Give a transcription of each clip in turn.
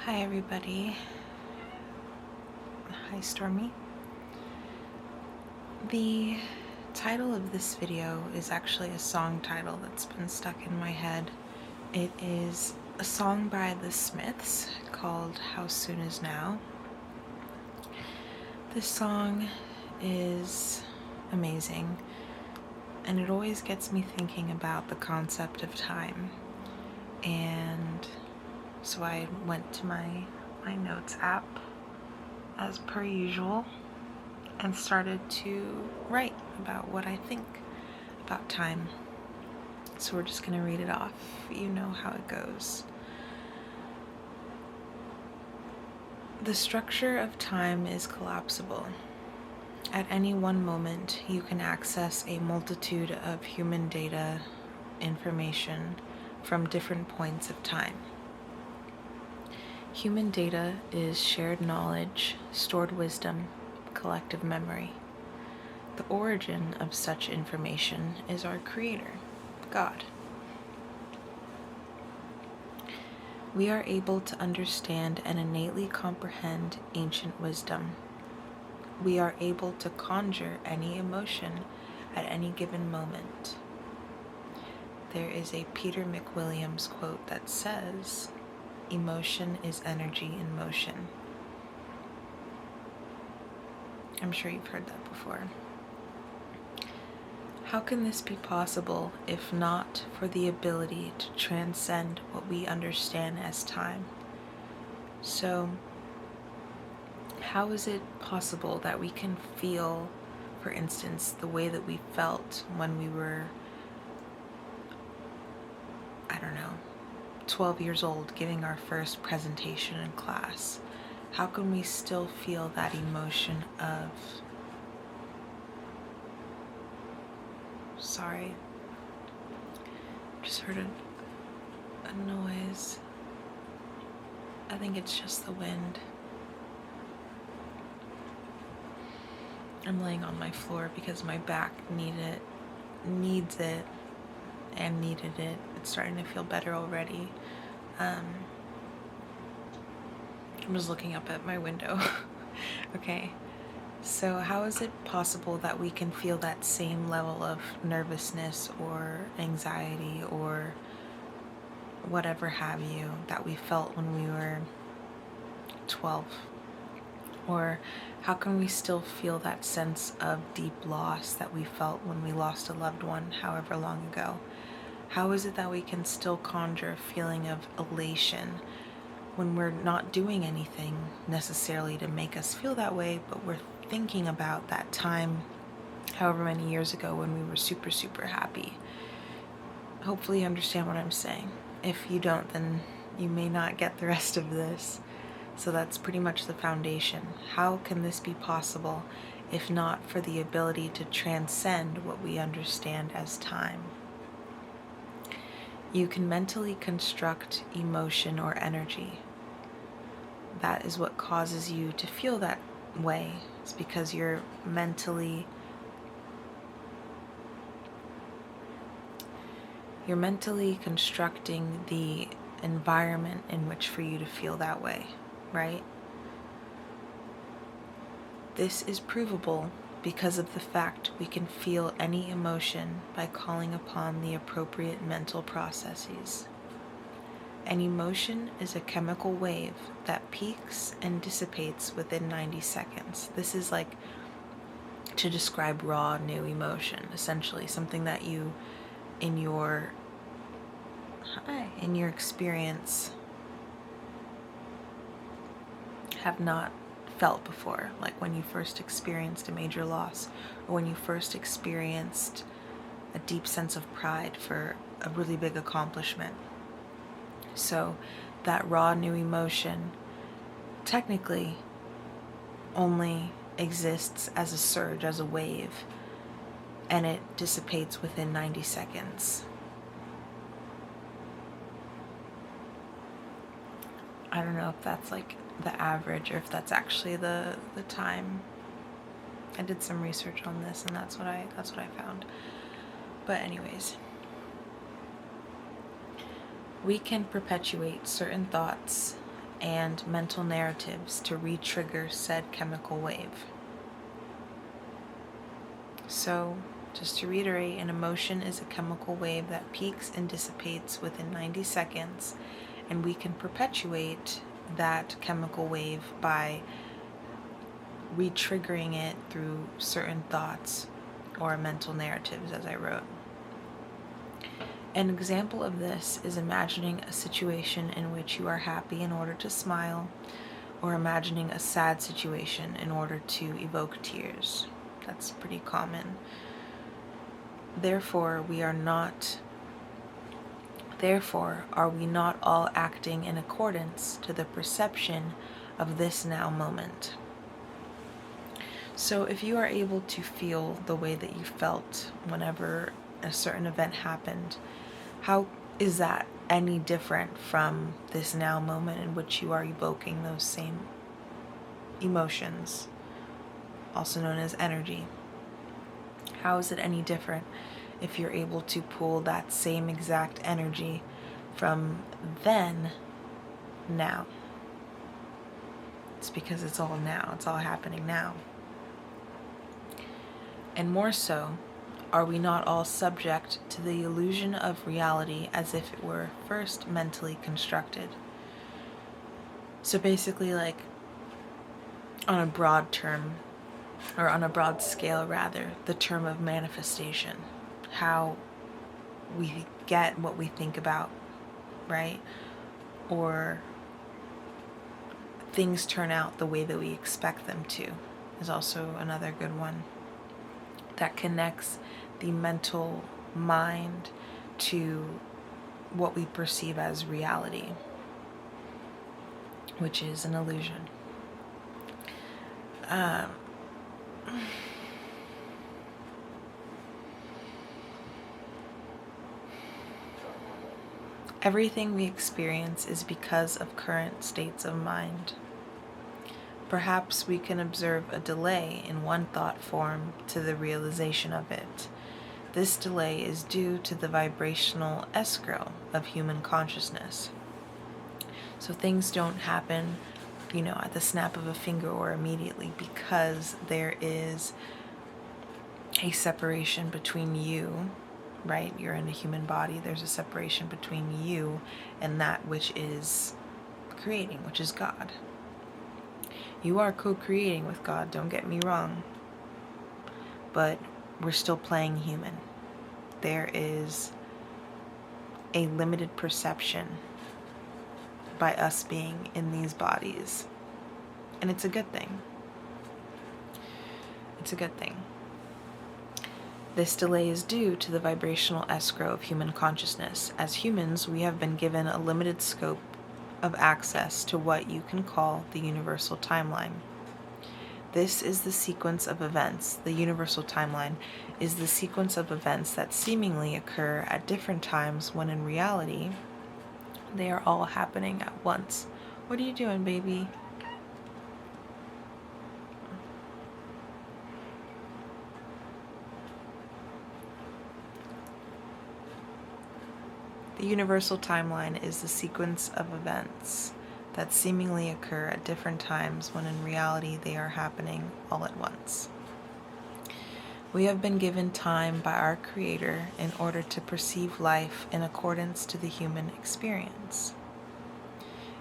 Hi everybody. Hi Stormy. The title of this video is actually a song title that's been stuck in my head. It is a song by The Smiths called How Soon Is Now. This song is amazing, and it always gets me thinking about the concept of time. And so I went to my notes app as per usual and started to write about what I think about time. So we're just going to read it off. You know how it goes. The structure of time is collapsible. At any one moment, you can access a multitude of human data, information from different points of time. Human data is shared knowledge, stored wisdom, collective memory. The origin of such information is our Creator, God. We are able to understand and innately comprehend ancient wisdom. We are able to conjure any emotion at any given moment. There is a Peter McWilliams quote that says, "Emotion is energy in motion." I'm sure you've heard that before. How can this be possible if not for the ability to transcend what we understand as time? So, how is it possible that we can feel, for instance, the way that we felt when we were, 12 years old, giving our first presentation in class? How can we still feel that emotion of, sorry, just heard a noise. I think it's just the wind. I'm laying on my floor because my back needs it and needed it. It's starting to feel better already. I'm just looking up at my window. Okay, so how is it possible that we can feel that same level of nervousness or anxiety or whatever have you that we felt when we were 12? Or how can we still feel that sense of deep loss that we felt when we lost a loved one however long ago? How is it that we can still conjure a feeling of elation when we're not doing anything necessarily to make us feel that way, but we're thinking about that time however many years ago when we were super, super happy? Hopefully you understand what I'm saying. If you don't, then you may not get the rest of this. So that's pretty much the foundation. How can this be possible if not for the ability to transcend what we understand as time? You can mentally construct emotion or energy. That is what causes you to feel that way. It's because you're mentally constructing the environment in which for you to feel that way, right? This is provable because of the fact we can feel any emotion by calling upon the appropriate mental processes. An emotion is a chemical wave that peaks and dissipates within 90 seconds. This is like to describe raw, new emotion, essentially something that you, in your experience, have not felt before, like when you first experienced a major loss, or when you first experienced a deep sense of pride for a really big accomplishment. So that raw new emotion technically only exists as a surge, as a wave, and it dissipates within 90 seconds. I don't know if that's like the average or if that's actually the time. I did some research on this and that's what I found. But anyways, we can perpetuate certain thoughts and mental narratives to re-trigger said chemical wave. So, just to reiterate, an emotion is a chemical wave that peaks and dissipates within 90 seconds, and we can perpetuate that chemical wave by re-triggering it through certain thoughts or mental narratives, as I wrote. An example of this is imagining a situation in which you are happy in order to smile, or imagining a sad situation in order to evoke tears. That's pretty common. Therefore, are we not all acting in accordance to the perception of this now moment? So if you are able to feel the way that you felt whenever a certain event happened, how is that any different from this now moment in which you are evoking those same emotions, also known as energy? How is it any different if you're able to pull that same exact energy from then, now? It's because it's all now. It's all happening now. And more so, are we not all subject to the illusion of reality as if it were first mentally constructed? So basically, like, on a broad term, or on a broad scale rather, the term of manifestation, how we get what we think about, right? Or things turn out the way that we expect them to, is also another good one. That connects the mental mind to what we perceive as reality, which is an illusion. Everything we experience is because of current states of mind. Perhaps we can observe a delay in one thought form to the realization of it. This delay is due to the vibrational escrow of human consciousness. So things don't happen, at the snap of a finger or immediately, because there is a separation between you, right? You're in a human body. There's a separation between you and that which is creating, which is God. You are co-creating with God, don't get me wrong. But we're still playing human. There is a limited perception by us being in these bodies. And it's a good thing. It's a good thing. This delay is due to the vibrational escrow of human consciousness. As humans, we have been given a limited scope of access to what you can call the universal timeline. This is the sequence of events. The universal timeline is the sequence of events that seemingly occur at different times when in reality they are all happening at once. What are you doing, baby? The universal timeline is the sequence of events that seemingly occur at different times when in reality they are happening all at once. We have been given time by our Creator in order to perceive life in accordance to the human experience.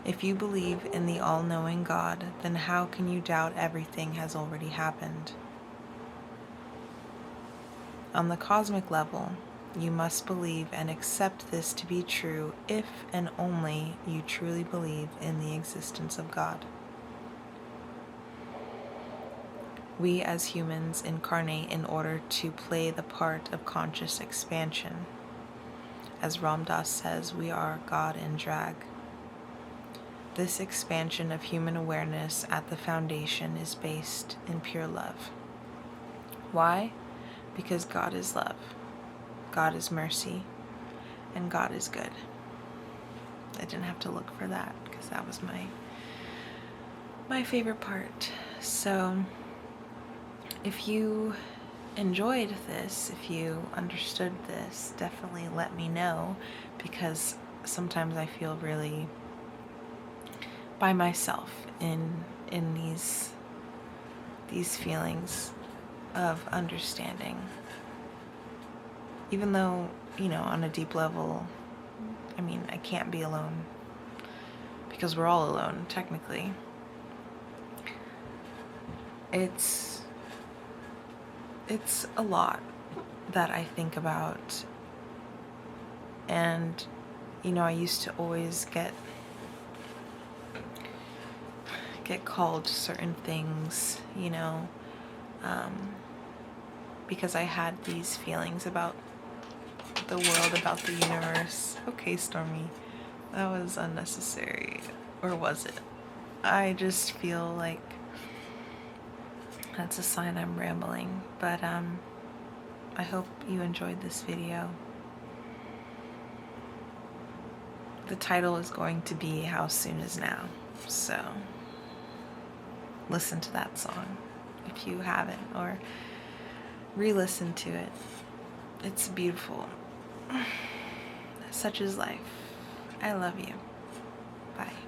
If you believe in the all-knowing God, then how can you doubt everything has already happened? On the cosmic level, you must believe and accept this to be true if and only you truly believe in the existence of God. We as humans incarnate in order to play the part of conscious expansion. As Ram Dass says, we are God in drag. This expansion of human awareness at the foundation is based in pure love. Why? Because God is love. God is mercy, and God is good. I didn't have to look for that because that was my favorite part. So if you enjoyed this, if you understood this, definitely let me know, because sometimes I feel really by myself in these feelings of understanding. Even though, you know, on a deep level, I mean, I can't be alone because we're all alone, technically. It's a lot that I think about. And, you know, I used to always get called certain things, you know, because I had these feelings about the world, about the universe. Okay, Stormy, that was unnecessary. Or was it? I just feel like that's a sign I'm rambling. But I hope you enjoyed this video. The title is going to be How Soon Is Now, so listen to that song if you haven't, or re-listen to it. It's beautiful. Such is life. I love you. Bye.